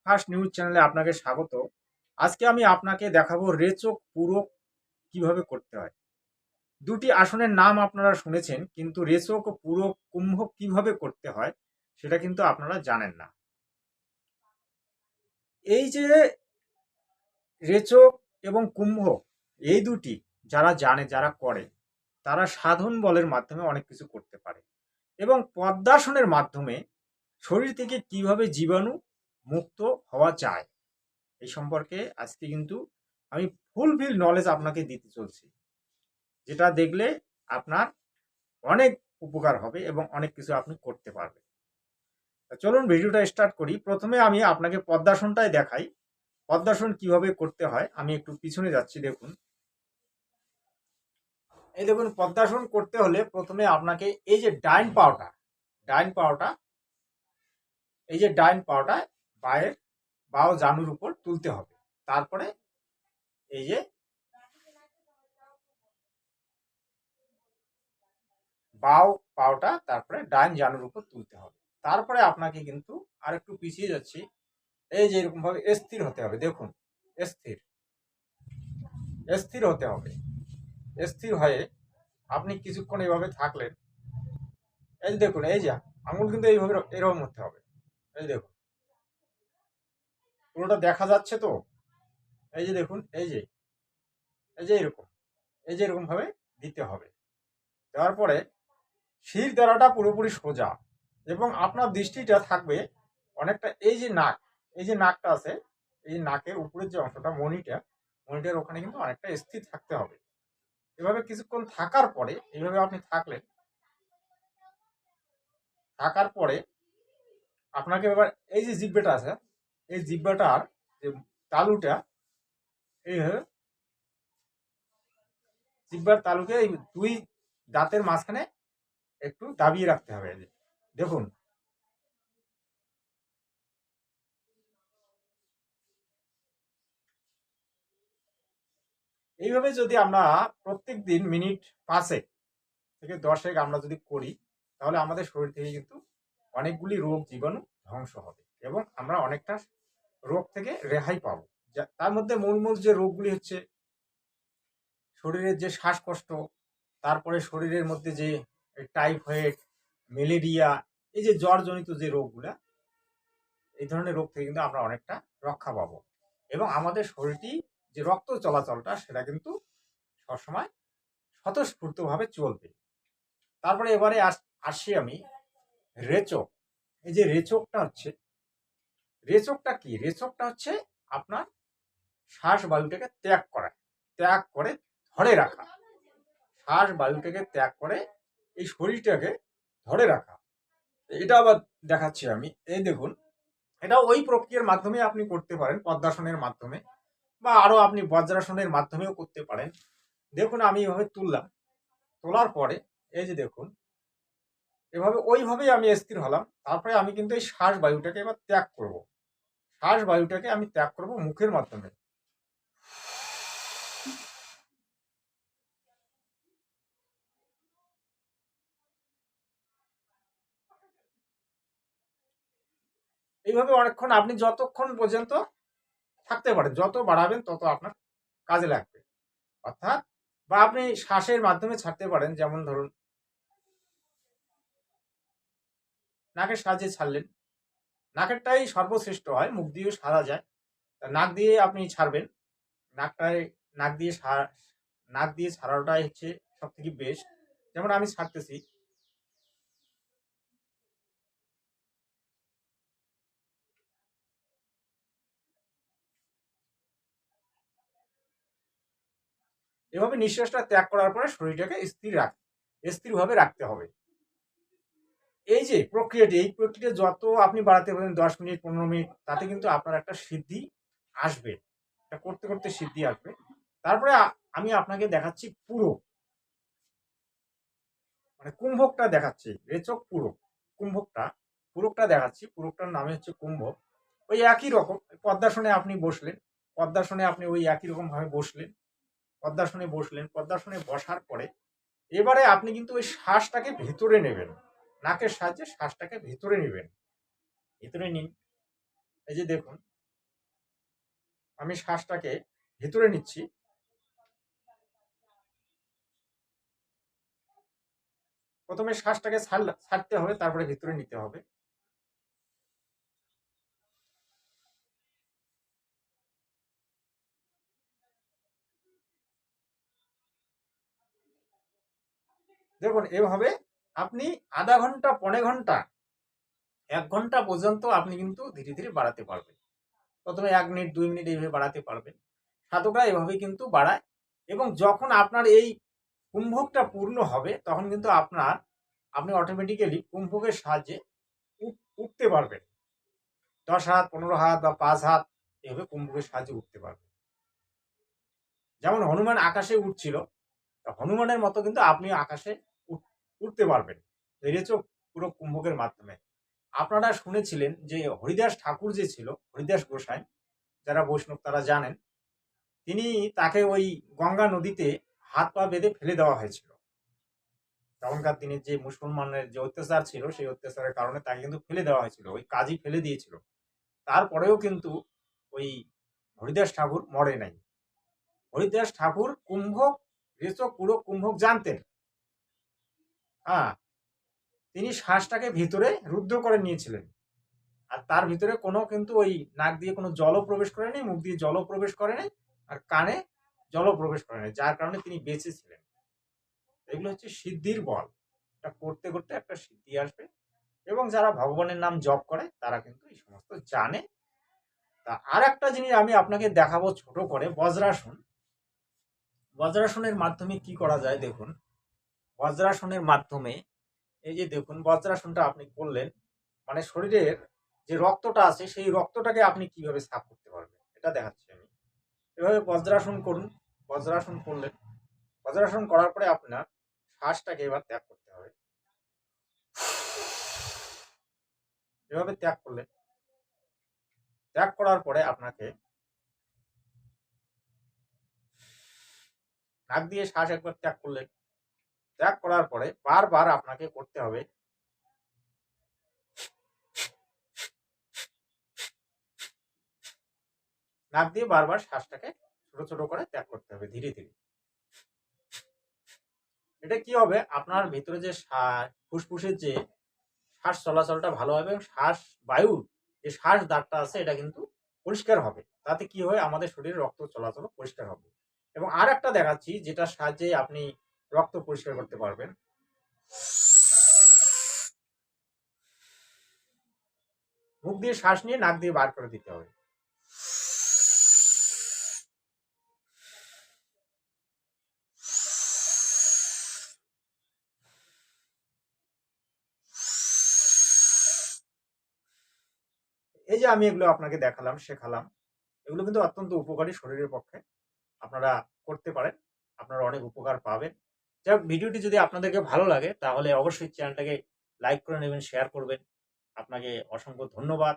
First news চ্যানেলে আপনাকে স্বাগত। আজকে আমি আপনাকে দেখাবো রেচক পূরক কিভাবে করতে হয়। দুটি আসনের নাম আপনারা শুনেছেন, কিন্তু রেচক ও পূরক কুম্ভক কিভাবে করতে হয় সেটা কিন্তু আপনারা জানেন না। এই যে রেচক এবং কুম্ভক, এই দুটি যারা জানে, যারা করে, তারা সাধন বলের মাধ্যমে অনেক কিছু করতে পারে এবং পদ্মাসনের মাধ্যমে শরীর থেকে কিভাবে জীবাণু মুক্ত হওয়া যায় এই সম্পর্কে আজকে কিন্তু আমি ফুলফিল নলেজ আপনাকে দিতে চলছি, যেটা দেখলে আপনার অনেক উপকার হবে এবং অনেক কিছু আপনি করতে পারবেন। চলুন ভিডিওটা স্টার্ট করি। প্রথমে আমি আপনাকে পদ্মাসনটাই দেখাই, পদ্মাসন কিভাবে করতে হয়। আমি একটু পিছনে যাচ্ছি, দেখুন। এই দেখুন, পদ্মাসন করতে হলে প্রথমে আপনাকে এই যে ডাইন পাওটা, এই যে ডাইন পাওটা বাও জানুর উপর তুলতে হবে। তারপরে এই যে বাও পাওটা তারপরে ডাইন জানুর উপর তুলতে হবে। তারপরে আপনাকে কিন্তু আর একটু পিছিয়ে যাচ্ছি, এই যে এরকম ভাবে স্থির হতে হবে। দেখুন, স্থির স্থির হতে হবে। স্থির হয়ে আপনি কিছুক্ষণ এইভাবে থাকলেন। এই যে দেখুন, এই যে আঙুল কিন্তু এইভাবে এরকম হতে হবে। এই দেখুন, পুরোটা দেখা যাচ্ছে তো? এই যে দেখুন, এই যে এরকম ভাবে দিতে হবে। দেওয়ার পরে শির দ্বারাটা পুরোপুরি সোজা এবং আপনার দৃষ্টিটা থাকবে অনেকটা এই যে নাকটা আছে, এই নাকের উপরের যে অংশটা, মনিটার ওখানে কিন্তু অনেকটা স্থির থাকতে হবে। এভাবে কিছুক্ষণ থাকার পরে এইভাবে আপনি থাকলেন। থাকার পরে আপনাকে এবার এই যে জিহ্বাটা আছে, এই জিহ্বাটার যে তালুটা, এইভাবে জিহ্বার তালুকে এই দুই দাঁতের মাঝখানে একটু দাবিয়ে রাখতে হবে। দেখুন, এইভাবে যদি আমরা প্রত্যেক দিন মিনিট 5 থেকে 10 আমরা যদি করি, তাহলে আমাদের শরীর থেকে কিন্তু অনেকগুলি রোগ জীবাণু ধ্বংস হবে এবং আমরা অনেকটা রোগ থেকে রেহাই পাবো। তার মধ্যে মূল যে রোগগুলি হচ্ছে শরীরের যে শ্বাসকষ্ট, তারপরে শরীরের মধ্যে যে টাইফয়েড, ম্যালেরিয়া, এই যে জ্বরজনিত যে রোগগুলা, এই ধরনের রোগ থেকে কিন্তু আমরা অনেকটা রক্ষা পাবো এবং আমাদের শরীরটি যে রক্ত চলাচলটা সেটা কিন্তু সবসময় স্বতঃস্ফূর্তভাবে চলবে। তারপরে এবারে আসি আমি রেচক। এই যে রেচকটা কি? রেচকটা হচ্ছে আপনার শ্বাস বায়ুটাকে ত্যাগ করে ধরে রাখা। শ্বাস বায়ুটাকে ত্যাগ করে এই শরীরটাকে ধরে রাখা। এটা আবার দেখাচ্ছি আমি। এই দেখুন, এটা ওই প্রক্রিয়ার মাধ্যমে আপনি করতে পারেন, পদ্মাসনের মাধ্যমে, বা আরো আপনি বজ্রাসনের মাধ্যমেও করতে পারেন। দেখুন, আমি এভাবে তুললাম। তোলার পরে এই যে দেখুন, ওইভাবেই আমি স্থির হলাম। তারপরে আমি কিন্তু এই শ্বাস বায়ুটাকে এবার ত্যাগ করব। শ্বাস বায়ুটাকে আমি ত্যাগ করব মুখের মাধ্যমে। এইভাবে অনেকক্ষণ আপনি যতক্ষণ পর্যন্ত থাকতে পারেন, যত বাড়াবেন তত আপনার কাজে লাগবে। অর্থাৎ, বা আপনি শ্বাসের মাধ্যমে ছাড়তে পারেন, যেমন ধরুন নাকের সাহায্যে ছাড়লেন। নাকেরটাই সর্বশ্রেষ্ঠ হয়, মুখ দিয়েও সারা যায়। নাক দিয়ে আপনি ছাড়বেন। নাকটায় নাক দিয়ে নাক দিয়ে ছাড়াটাই হচ্ছে সব থেকে বেস্ট। যেমন আমি ছাড়তেছি। এভাবে নিঃশ্বাসটা ত্যাগ করার পরে শরীরটাকে স্থিরভাবে রাখতে হবে। এই যে প্রক্রিয়াটি, এই প্রক্রিয়া যত আপনি বাড়াতে পারেন, 10 মিনিট, 15 মিনিট, তাতে কিন্তু আপনার একটা সিদ্ধি আসবে। এটা করতে করতে সিদ্ধি আসবে। তারপরে আমি আপনাকে দেখাচ্ছি মানে কুম্ভকটা দেখাচ্ছি। রেচক পুরক, পুরকটা দেখাচ্ছি। পুরকটার নামে হচ্ছে কুম্ভক। ওই একই রকম পদ্মাসনে আপনি বসলেন। পদ্মাসনে আপনি ওই একই রকম ভাবে বসলেন। পদ্মাসনে বসার পরে এবারে আপনি কিন্তু ওই শ্বাসটাকে ভেতরে নেবেন। নাকের সাহায্যে শ্বাসটাকে ভেতরে নেবেন। ভেতরে নিন। এই যে দেখুন, আমি শ্বাসটাকে ভিতরে নিচ্ছি। প্রথমে শ্বাসটাকে ছাড়তে হবে, তারপরে ভিতরে নিতে হবে। দেখুন এভাবে আপনি আধা ঘন্টা, পৌনে ঘন্টা, 1 ঘন্টা পর্যন্ত আপনি কিন্তু ধীরে ধীরে বাড়াতে পারবেন। প্রথমে 1 মিনিট, 2 মিনিট এইভাবে বাড়াতে পারবেন। সাধকরা এভাবেই কিন্তু বাড়ায়। এবং যখন আপনার এই কুম্ভকটা পূর্ণ হবে তখন কিন্তু আপনি অটোমেটিক্যালি কুম্ভকের সাহায্যে উঠতে পারবেন। 10 হাত, 15 হাত বা 5 হাত এভাবে কুম্ভকের সাহায্যে উঠতে পারবেন। যেমন হনুমান আকাশে উঠছিল, হনুমানের মতো কিন্তু আপনি আকাশে উঠতে পারবেন, বেরিয়েছ পুরো কুম্ভকের মাধ্যমে। আপনারা শুনেছিলেন যে হরিদাস ঠাকুর যে ছিল, হরিদাস গোসাই, যারা বৈষ্ণব তারা জানেন, তাকে ওই গঙ্গা নদীতে হাত পা বেঁধে ফেলে দেওয়া হয়েছিল। তখনকার দিনে যে মুসলমানের যে অত্যাচার ছিল, সেই অত্যাচারের কারণে তাকে কিন্তু ফেলে দেওয়া হয়েছিল, ওই কাজী ফেলে দিয়েছিল। তারপরেও কিন্তু ওই হরিদাস ঠাকুর মরে নাই। হরিদাস ঠাকুর কুম্ভক রেচক পুরো কুম্ভক জানতেন। হ্যাঁ, তিনি শ্বাসটাকে ভিতরে রুদ্ধ করে নিয়েছিলেন। আর তার ভিতরে কোনো কিন্তু ওই নাক দিয়ে কোনো জলও প্রবেশ করে নাই, মুখ দিয়ে জলও প্রবেশ করে নাই, আর কানে জলও প্রবেশ করে নাই, যার কারণে তিনি বেঁচে ছিলেন। এগুলো হচ্ছে সিদ্ধির বল। এটা করতে করতে একটা সিদ্ধি আসবে। এবং যারা ভগবানের নাম জপ করে তারা কিন্তু এই সমস্ত জানে। তা আর একটা জিনিস আমি আপনাকে দেখাবো ছোট করে, বজ্রাসন। বজ্রাসনের মাধ্যমে কি করা যায় দেখুন। বজ্রাসনের মাধ্যমে এই যে দেখুন, বজ্রাসনটা আপনি করলেন, মানে শরীরের যে রক্তটা আছে সেই রক্তটাকে আপনি কিভাবে সাফ করতে পারবেন এটা দেখাচ্ছি আমি। এভাবে বজ্রাসন করুন। বজ্রাসন করলেন, বজ্রাসন করার পরে আপনার শ্বাসটাকে এবার ত্যাগ করতে হবে। এভাবে ত্যাগ করলেন। ত্যাগ করার পরে আপনাকে নাক দিয়ে শ্বাস একবার ত্যাগ করলেন। ত্যাগ করার পরে বারবার আপনাকে করতে হবে নাক দিয়ে বারবার শ্বাসটাকে ছোট ছোট করে ত্যাগ করতে হবে ধীরে ধীরে। এটা কি হবে, আপনার ভিতরে যে ফুসফুসের যে শ্বাস চলাচলটা ভালো হবে, এবং বায়ুর যে শ্বাস দ্বারটা আছে এটা কিন্তু পরিষ্কার হবে। তাতে কি হয়, আমাদের শরীরে রক্ত চলাচল পরিষ্কার হবে। এবং আর একটা দেখাচ্ছি যেটার সাহায্যে আপনি রক্ত পরিষ্কার করতে পারবেন। মুখ দিয়ে শ্বাস নিয়ে নাক দিয়ে বার করে দিতে হবে। এই যে আমি এগুলো আপনাকে দেখালাম, শেখালাম, এগুলো কিন্তু অত্যন্ত উপকারী শরীরের পক্ষে। আপনারা করতে পারেন, আপনারা অনেক উপকার পাবেন। যাক, ভিডিওটি যদি আপনাদেরকে ভালো লাগে তাহলে অবশ্যই চ্যানেলটাকে লাইক করে নেবেন, শেয়ার করবেন। আপনাকে অসংখ্য ধন্যবাদ।